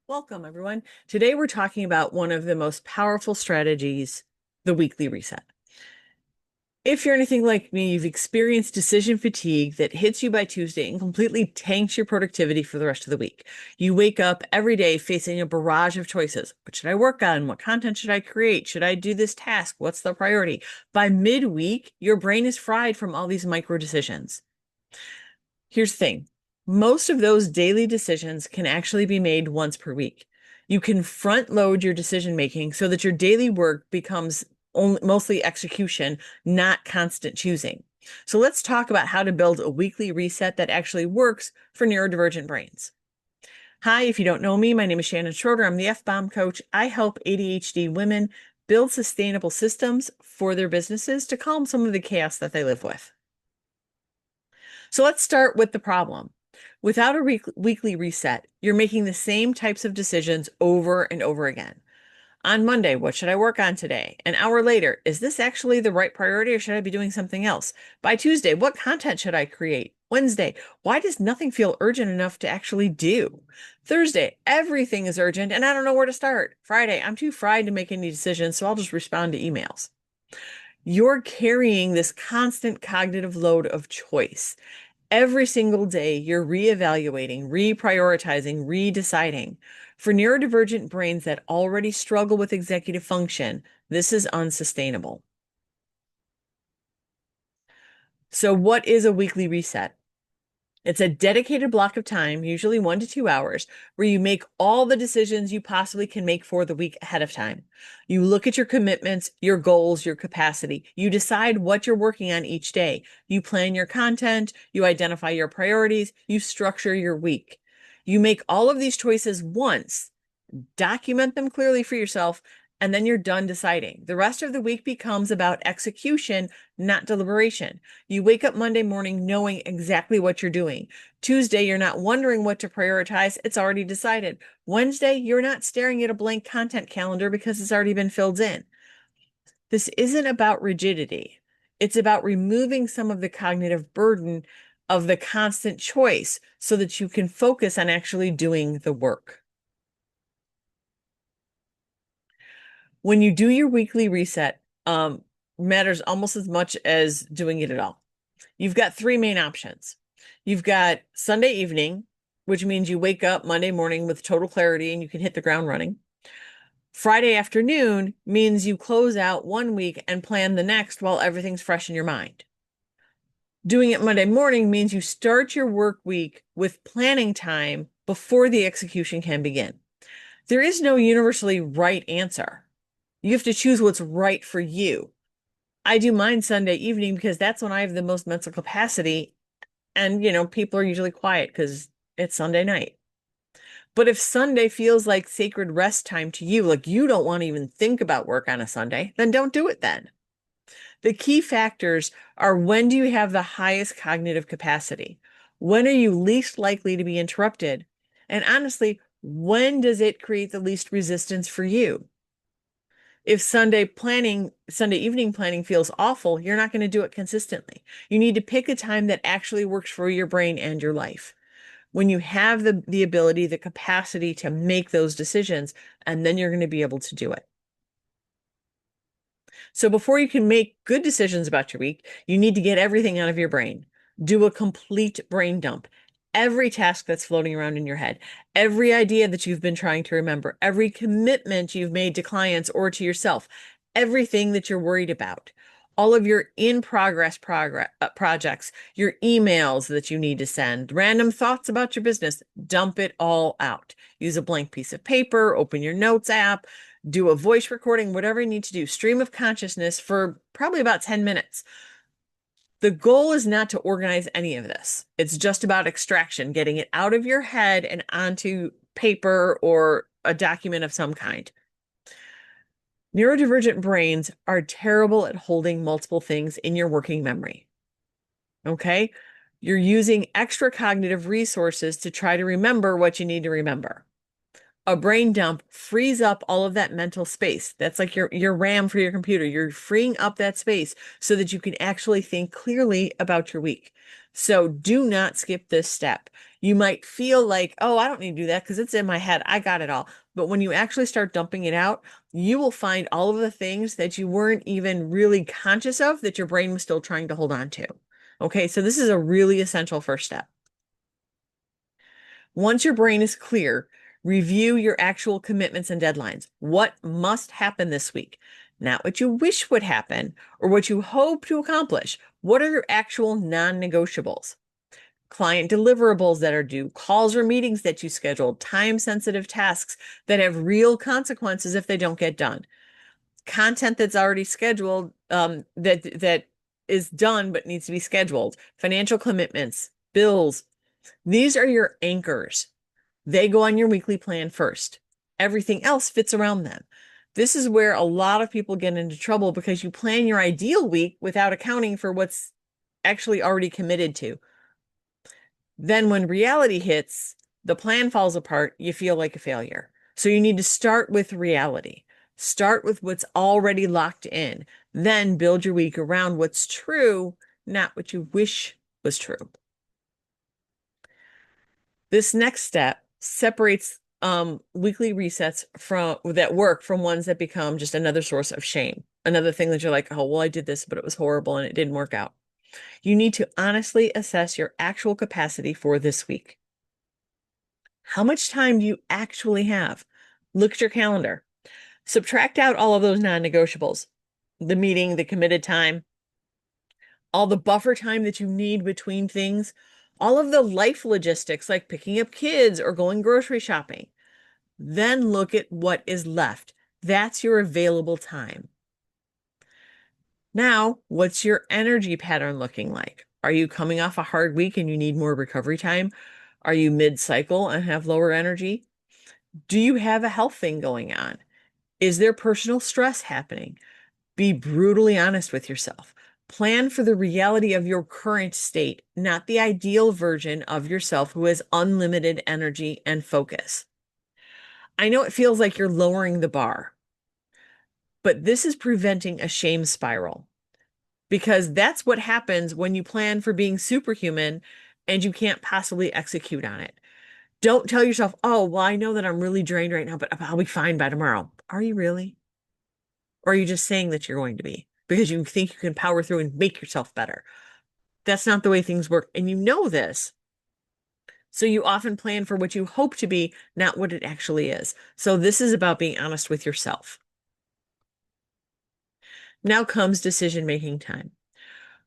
Welcome, everyone. Today, we're talking about one of the most powerful strategies, the weekly reset. If you're anything like me, you've experienced decision fatigue that hits you by Tuesday and completely tanks your productivity for the rest of the week. You wake up every day facing a barrage of choices. What should I work on? What content should I create? Should I do this task? What's the priority? By midweek, your brain is fried from all these micro decisions. Here's the thing. Most of those daily decisions can actually be made once per week. You can front load your decision making so that your daily work becomes mostly execution, not constant choosing. So let's talk about how to build a weekly reset that actually works for neurodivergent brains. Hi, if you don't know me, my name is Shannon Schroeder. I'm the F-Bomb coach. I help ADHD women build sustainable systems for their businesses to calm some of the chaos that they live with. So let's start with the problem. Without a weekly reset, you're making the same types of decisions over and over again. On Monday, what should I work on today? An hour later, is this actually the right priority or should I be doing something else? By Tuesday, what content should I create? Wednesday, why does nothing feel urgent enough to actually do? Thursday, everything is urgent and I don't know where to start. Friday, I'm too fried to make any decisions, so I'll just respond to emails. You're carrying this constant cognitive load of choice. Every single day, you're reevaluating, reprioritizing, redeciding. For neurodivergent brains that already struggle with executive function, this is unsustainable. So, what is a weekly reset? It's a dedicated block of time, usually 1 to 2 hours, where you make all the decisions you possibly can make for the week ahead of time. You look at your commitments, your goals, your capacity. You decide what you're working on each day. You plan your content, you identify your priorities, you structure your week. You make all of these choices once, document them clearly for yourself, and then you're done deciding. The rest of the week becomes about execution, not deliberation. You wake up Monday morning knowing exactly what you're doing. Tuesday, you're not wondering what to prioritize. It's already decided. Wednesday, you're not staring at a blank content calendar because it's already been filled in. This isn't about rigidity. It's about removing some of the cognitive burden of the constant choice so that you can focus on actually doing the work. When you do your weekly reset, matters almost as much as doing it at all. You've got three main options. You've got Sunday evening, which means you wake up Monday morning with total clarity and you can hit the ground running. Friday afternoon means you close out 1 week and plan the next while everything's fresh in your mind. Doing it Monday morning means you start your work week with planning time before the execution can begin. There is no universally right answer. You have to choose what's right for you. I do mine Sunday evening because that's when I have the most mental capacity. And, people are usually quiet because it's Sunday night. But if Sunday feels like sacred rest time to you, like you don't want to even think about work on a Sunday, then don't do it then. The key factors are: when do you have the highest cognitive capacity? When are you least likely to be interrupted? And honestly, when does it create the least resistance for you? If Sunday evening planning feels awful, you're not going to do it consistently. You need to pick a time that actually works for your brain and your life. When you have the ability, the capacity to make those decisions, and then you're going to be able to do it. So before you can make good decisions about your week, you need to get everything out of your brain. Do a complete brain dump. Every task that's floating around in your head, every idea that you've been trying to remember, every commitment you've made to clients or to yourself, everything that you're worried about, all of your in-progress projects, your emails that you need to send, random thoughts about your business, dump it all out. Use a blank piece of paper, open your notes app, do a voice recording, whatever you need to do. Stream of consciousness for probably about 10 minutes. The goal is not to organize any of this. It's just about extraction, getting it out of your head and onto paper or a document of some kind. Neurodivergent brains are terrible at holding multiple things in your working memory. Okay? You're using extra cognitive resources to try to remember what you need to remember. A brain dump frees up all of that mental space. That's like your RAM for your computer. You're freeing up that space so that you can actually think clearly about your week. So do not skip this step. You might feel like, oh, I don't need to do that because it's in my head. I got it all. But when you actually start dumping it out, you will find all of the things that you weren't even really conscious of that your brain was still trying to hold on to. Okay, so this is a really essential first step. Once your brain is clear, review your actual commitments and deadlines. What must happen this week? Not what you wish would happen or what you hope to accomplish. What are your actual non-negotiables? Client deliverables that are due, calls or meetings that you scheduled, time-sensitive tasks that have real consequences if they don't get done. Content that's already scheduled, that is done but needs to be scheduled. Financial commitments, bills. These are your anchors. They go on your weekly plan first. Everything else fits around them. This is where a lot of people get into trouble because you plan your ideal week without accounting for what's actually already committed to. Then when reality hits, the plan falls apart, you feel like a failure. So you need to start with reality. Start with what's already locked in. Then build your week around what's true, not what you wish was true. This next step separates weekly resets that work from ones that become just another source of shame. Another thing that you're like, oh, well, I did this, but it was horrible and it didn't work out. You need to honestly assess your actual capacity for this week. How much time do you actually have? Look at your calendar. Subtract out all of those non-negotiables, the meeting, the committed time, all the buffer time that you need between things, all of the life logistics like picking up kids or going grocery shopping. Then look at what is left. That's your available time. Now, what's your energy pattern looking like? Are you coming off a hard week and you need more recovery time? Are you mid-cycle and have lower energy? Do you have a health thing going on? Is there personal stress happening? Be brutally honest with yourself. Plan for the reality of your current state, not the ideal version of yourself who has unlimited energy and focus. I know it feels like you're lowering the bar, but this is preventing a shame spiral because that's what happens when you plan for being superhuman and you can't possibly execute on it. Don't tell yourself, oh, well, I know that I'm really drained right now, but I'll be fine by tomorrow. Are you really? Or are you just saying that you're going to be because you think you can power through and make yourself better? That's not the way things work. And you know this. So you often plan for what you hope to be, not what it actually is. So this is about being honest with yourself. Now comes decision-making time.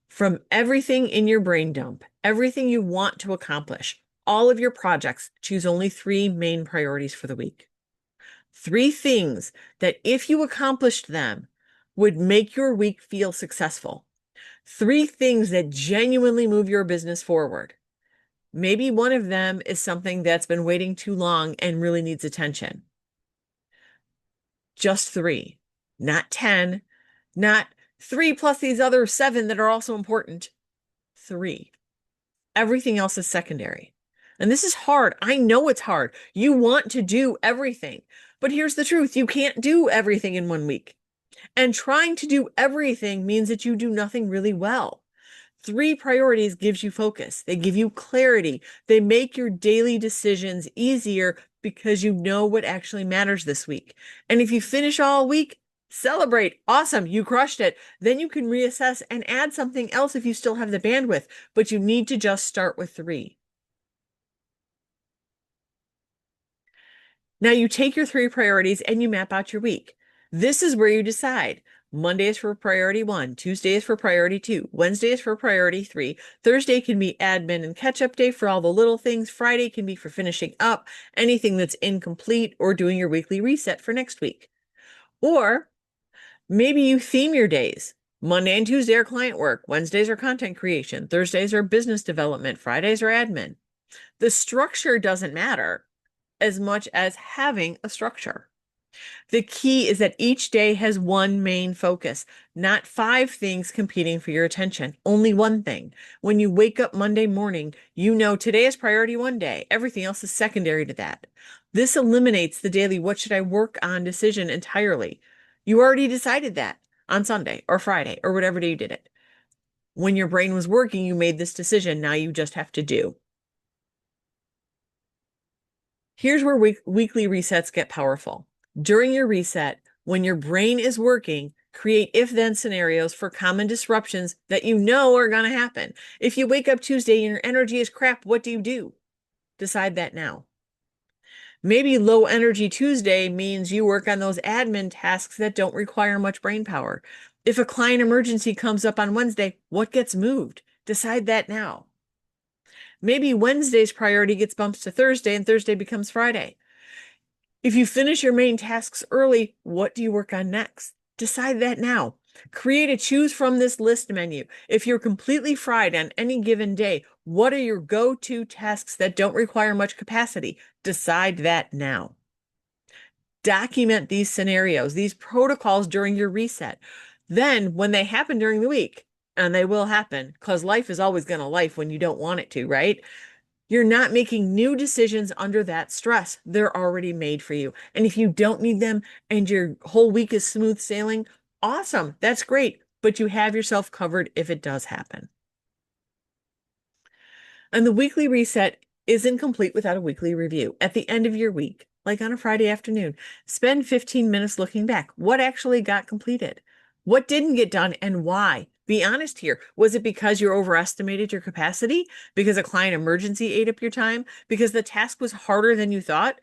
From everything in your brain dump, everything you want to accomplish, all of your projects, choose only 3 main priorities for the week. 3 things that if you accomplished them would make your week feel successful. 3 things that genuinely move your business forward. Maybe one of them is something that's been waiting too long and really needs attention. Just 3, not 10, not 3 plus these other 7 that are also important. 3. Everything else is secondary. And this is hard. I know it's hard. You want to do everything. But here's the truth. You can't do everything in one week. And trying to do everything means that you do nothing really well. 3 priorities gives you focus. They give you clarity. They make your daily decisions easier because you know what actually matters this week. And if you finish all week, celebrate. Awesome. You crushed it. Then you can reassess and add something else if you still have the bandwidth, but you need to just start with 3. Now you take your 3 priorities and you map out your week. This is where you decide. Monday is for priority 1, Tuesday is for priority 2, Wednesday is for priority 3, Thursday can be admin and catch-up day for all the little things, Friday can be for finishing up anything that's incomplete or doing your weekly reset for next week. Or maybe you theme your days. Monday and Tuesday are client work, Wednesdays are content creation, Thursdays are business development, Fridays are admin. The structure doesn't matter as much as having a structure. The key is that each day has one main focus, not 5 things competing for your attention, only one thing. When you wake up Monday morning, you know today is priority 1 day. Everything else is secondary to that. This eliminates the daily what should I work on decision entirely. You already decided that on Sunday or Friday or whatever day you did it. When your brain was working, you made this decision. Now you just have to do. Here's where weekly resets get powerful. During your reset, when your brain is working, create if-then scenarios for common disruptions that you know are going to happen. If you wake up Tuesday and your energy is crap, what do? Decide that now. Maybe low energy Tuesday means you work on those admin tasks that don't require much brain power. If a client emergency comes up on Wednesday, what gets moved? Decide that now. Maybe Wednesday's priority gets bumped to Thursday and Thursday becomes Friday. If you finish your main tasks early, what do you work on next? Decide that now. Create a choose from this list menu. If you're completely fried on any given day, what are your go-to tasks that don't require much capacity? Decide that now. Document these scenarios, these protocols during your reset. Then when they happen during the week, and they will happen because life is always going to life when you don't want it to, right? You're not making new decisions under that stress. They're already made for you. And if you don't need them and your whole week is smooth sailing, awesome. That's great. But you have yourself covered if it does happen. And the weekly reset isn't complete without a weekly review. At the end of your week, like on a Friday afternoon, spend 15 minutes looking back. What actually got completed? What didn't get done and why? Be honest here. Was it because you overestimated your capacity? Because a client emergency ate up your time? Because the task was harder than you thought?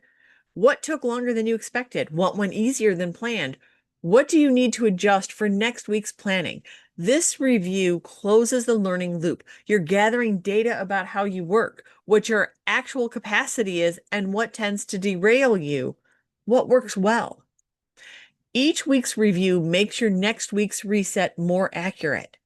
What took longer than you expected? What went easier than planned? What do you need to adjust for next week's planning? This review closes the learning loop. You're gathering data about how you work, what your actual capacity is, and what tends to derail you, what works well. Each week's review makes your next week's reset more accurate.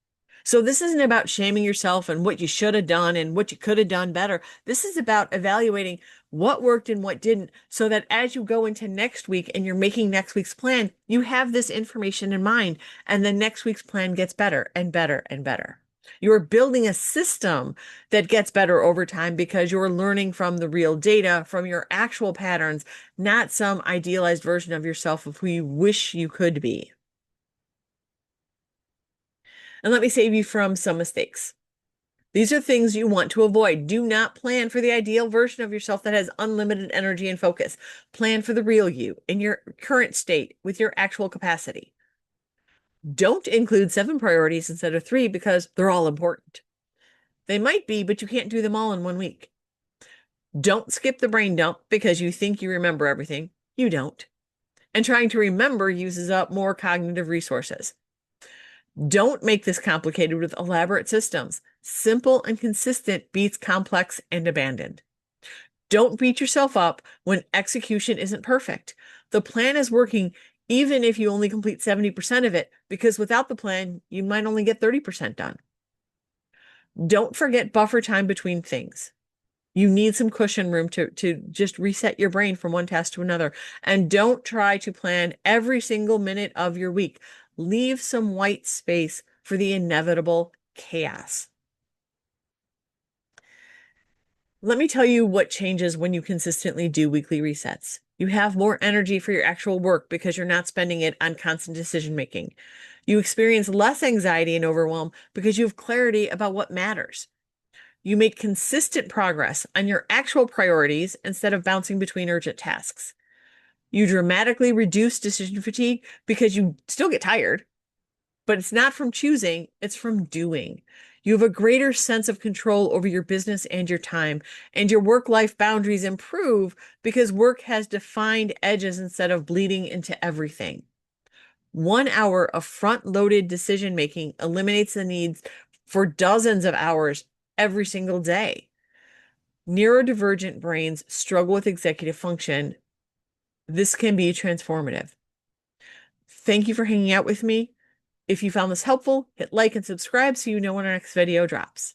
So this isn't about shaming yourself and what you should have done and what you could have done better. This is about evaluating what worked and what didn't, so that as you go into next week and you're making next week's plan, you have this information in mind, and the next week's plan gets better and better and better. You're building a system that gets better over time because you're learning from the real data, from your actual patterns, not some idealized version of yourself of who you wish you could be. And let me save you from some mistakes. These are things you want to avoid. Do not plan for the ideal version of yourself that has unlimited energy and focus. Plan for the real you in your current state with your actual capacity. Don't include 7 priorities instead of 3 because they're all important. They might be, but you can't do them all in 1 week. Don't skip the brain dump because you think you remember everything. You don't. And trying to remember uses up more cognitive resources. Don't make this complicated with elaborate systems. Simple and consistent beats complex and abandoned. Don't beat yourself up when execution isn't perfect. The plan is working even if you only complete 70% of it, because without the plan, you might only get 30% done. Don't forget buffer time between things. You need some cushion room to just reset your brain from one task to another. And don't try to plan every single minute of your week. Leave some white space for the inevitable chaos. Let me tell you what changes when you consistently do weekly resets. You have more energy for your actual work because you're not spending it on constant decision making. You experience less anxiety and overwhelm because you have clarity about what matters. You make consistent progress on your actual priorities instead of bouncing between urgent tasks. You dramatically reduce decision fatigue because you still get tired, but it's not from choosing, it's from doing. You have a greater sense of control over your business and your time, and your work-life boundaries improve because work has defined edges instead of bleeding into everything. 1 hour of front-loaded decision-making eliminates the needs for dozens of hours every single day. Neurodivergent brains struggle with executive function. This can be transformative. Thank you for hanging out with me. If you found this helpful, hit like and subscribe so you know when our next video drops.